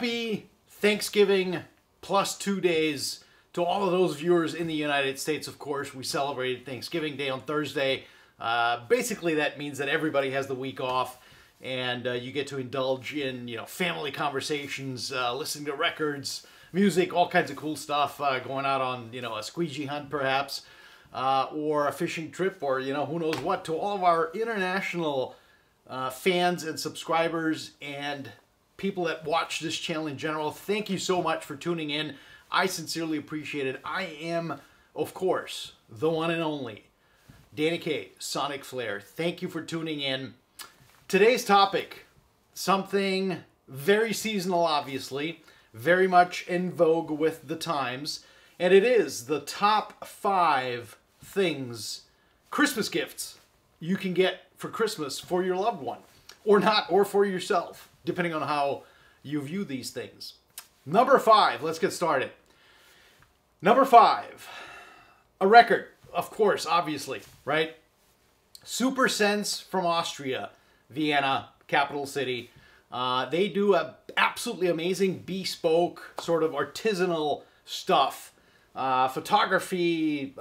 Happy Thanksgiving plus 2 days to all of those viewers in the United States, of course. We celebrated Thanksgiving Day on Thursday. Basically, that means that everybody has the week off, and you get to indulge in, family conversations, listening to records, music, all kinds of cool stuff, going out on, a squeegee hunt perhaps, or a fishing trip, or, who knows what. To all of our international fans and subscribers and people that watch this channel in general, thank you so much for tuning in. I sincerely appreciate it. I am, of course, the one and only Danny K, SonicFlare. Thank you for tuning in. Today's topic, something very seasonal, obviously, very much in vogue with the times, and it is the top 5 things, Christmas gifts, you can get for Christmas for your loved one, or not, or for yourself, depending on how you view these things. Number 5, let's get started. Number 5, a record, of course, obviously, right? Supersense from Austria, Vienna, capital city. They do a absolutely amazing bespoke, sort of artisanal stuff. Photography,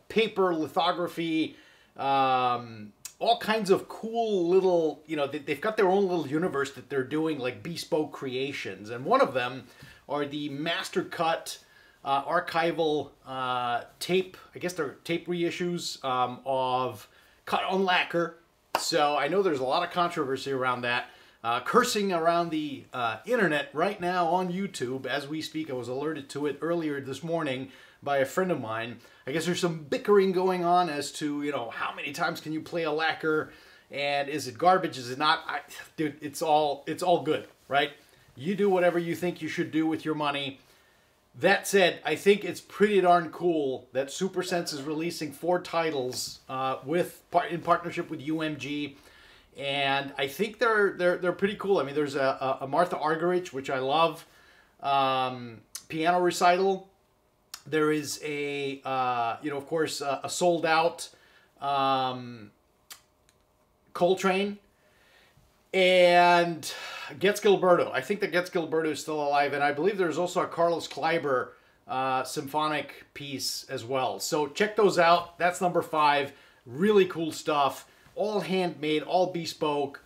paper lithography, all kinds of cool little, they've got their own little universe that they're doing, like bespoke creations. And one of them are the master cut archival tape, I guess they're tape reissues of cut on lacquer. So I know there's a lot of controversy around that. Cursing around the internet right now on YouTube as we speak. I was alerted to it earlier this morning by a friend of mine. I guess there's some bickering going on as to, how many times can you play a lacquer, and is it garbage, is it not? Dude, it's all good, right? You do whatever you think you should do with your money. That said, I think it's pretty darn cool that Supersense is releasing 4 titles in partnership with UMG, and I think they're pretty cool. I mean, there's a Martha Argerich, which I love, piano recital. There is a, of course, a sold out Coltrane, and Gets Gilberto. I think that Gets Gilberto is still alive, and I believe there's also a Carlos Kleiber symphonic piece as well. So check those out. That's number 5. Really cool stuff. All handmade, all bespoke.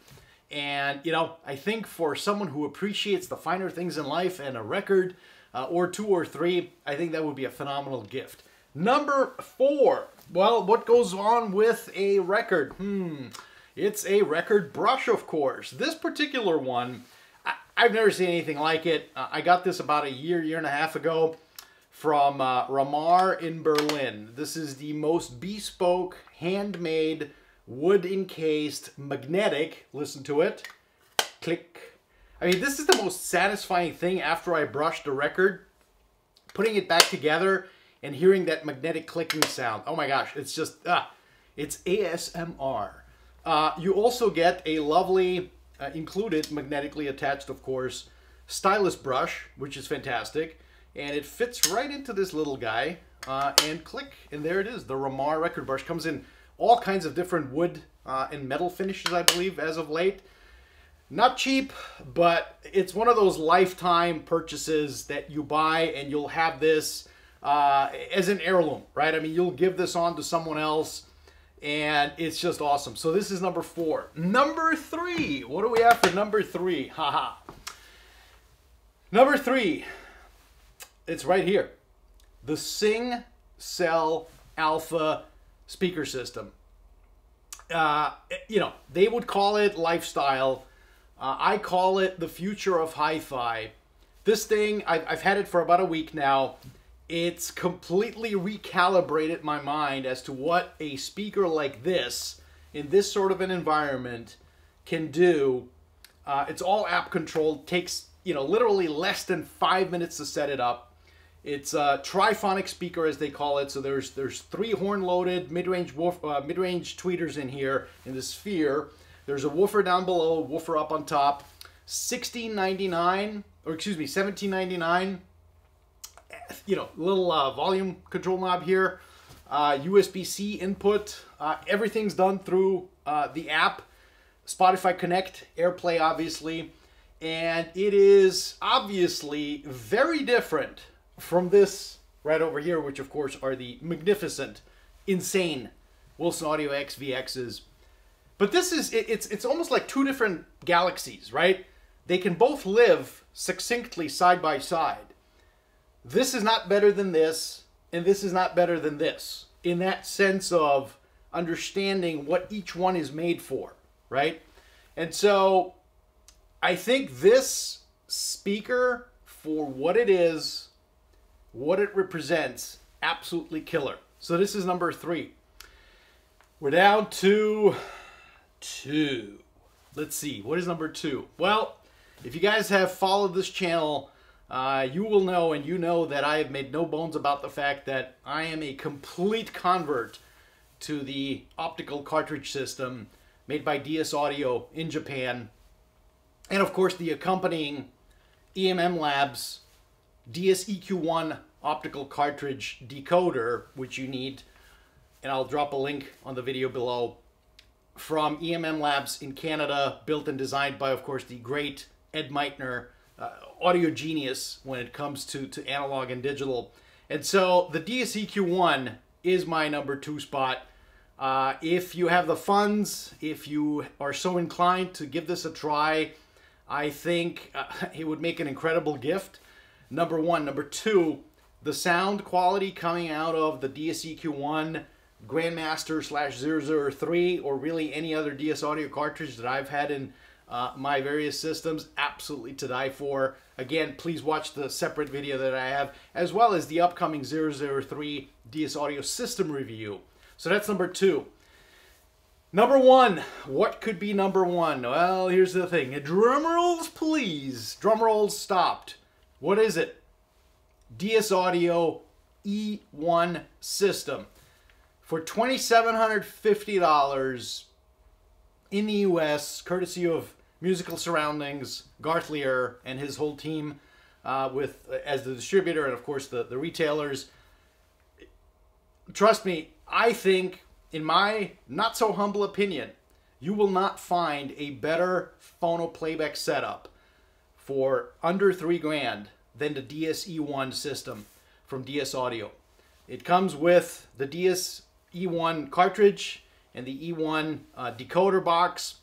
And, I think for someone who appreciates the finer things in life and a record, or 2 or 3, I think that would be a phenomenal gift. Number 4. Well, what goes on with a record? It's a record brush, of course. This particular one, I've never seen anything like it. I got this about a year and a half ago from Remar in Berlin. This is the most bespoke, handmade, wood-encased, magnetic, listen to it, click. I mean, this is the most satisfying thing after I brushed the record, putting it back together and hearing that magnetic clicking sound. Oh my gosh, it's just, it's ASMR. You also get a lovely, included, magnetically attached, of course, stylus brush, which is fantastic. And it fits right into this little guy, and click, and there it is. The Remar record brush comes in all kinds of different wood and metal finishes, I believe, as of late. Not cheap, but it's one of those lifetime purchases that you buy and you'll have this as an heirloom, right? I mean, you'll give this on to someone else, and it's just awesome. So this is number 4. Number 3. What do we have for number 3? Haha. Number 3. It's right here. The Syng Cell Alpha speaker system. They would call it lifestyle. I call it the future of hi-fi. This thing, I've had it for about a week now. It's completely recalibrated my mind as to what a speaker like this, in this sort of an environment, can do. It's all app controlled. Takes, literally less than 5 minutes to set it up. It's a triphonic speaker, as they call it. So there's 3 horn-loaded mid-range tweeters in here in the sphere. There's a woofer down below, a woofer up on top. $16.99, or excuse me, $17.99. Little volume control knob here. USB-C input. Everything's done through the app. Spotify Connect, AirPlay, obviously. And it is obviously very different from this right over here, which of course are the magnificent, insane Wilson Audio XVXs. But this is, it's almost like two different galaxies, right? They can both live succinctly side by side. This is not better than this, and this is not better than this, in that sense of understanding what each one is made for, right? And so I think this speaker, for what it is, what it represents, absolutely killer. So this is number 3. We're down to 2. Let's see, what is number 2? Well, if you guys have followed this channel, you will know, and you know that I have made no bones about the fact that I am a complete convert to the optical cartridge system made by DS Audio in Japan. And of course the accompanying EMMlabs DS-EQ1 optical cartridge decoder, which you need, and I'll drop a link on the video below, from EMMlabs in Canada, built and designed by, of course, the great Ed Meitner, audio genius when it comes to analog and digital. And so the DS-EQ1 is my number 2 spot. If you have the funds, if you are so inclined to give this a try, I think it would make an incredible gift. Number 1. Number 2, the sound quality coming out of the DS-EQ1 Grandmaster / 003, or really any other DS Audio cartridge that I've had in my various systems, absolutely to die for. Again, please watch the separate video that I have, as well as the upcoming 003 DS Audio system review. So that's number 2. Number 1. What could be number 1? Well, here's the thing. Drum rolls, please. Drum rolls stopped. What is it? DS Audio E1 system. For $2,750 in the US, courtesy of Musical Surroundings, Garth Lear, and his whole team as the distributor, and of course the retailers. Trust me, I think, in my not so humble opinion, you will not find a better phono playback setup for under $3,000 than the DS-E1 system from DS Audio. It comes with the DS-E1 cartridge and the E1 decoder box.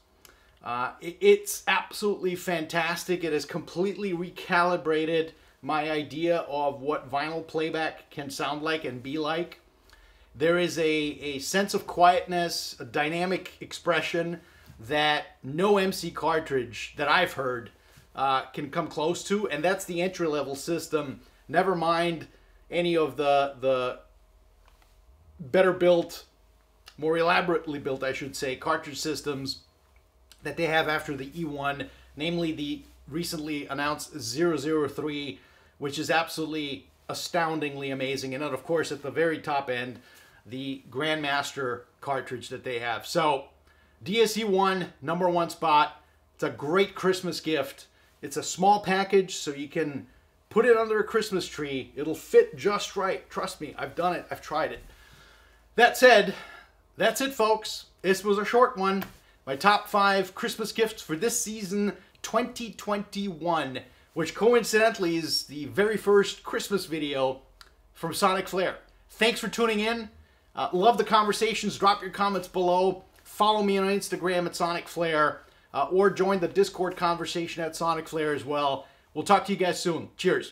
It's absolutely fantastic. It has completely recalibrated my idea of what vinyl playback can sound like and be like. There is a sense of quietness, a dynamic expression that no MC cartridge that I've heard can come close to, and that's the entry-level system. Never mind any of the better built, more elaborately built, I should say, cartridge systems that they have after the E1, namely the recently announced 003, which is absolutely astoundingly amazing. And then, of course, at the very top end, the Grandmaster cartridge that they have. So, DS-E1, number 1 spot. It's a great Christmas gift. It's a small package, so you can put it under a Christmas tree. It'll fit just right. Trust me, I've done it. I've tried it. That said, that's it, folks. This was a short one. My top 5 Christmas gifts for this season 2021, which coincidentally is the very first Christmas video from SonicFlare. Thanks for tuning in. Love the conversations. Drop your comments below. Follow me on Instagram at SonicFlare, or join the Discord conversation at SonicFlare as well. We'll talk to you guys soon. Cheers.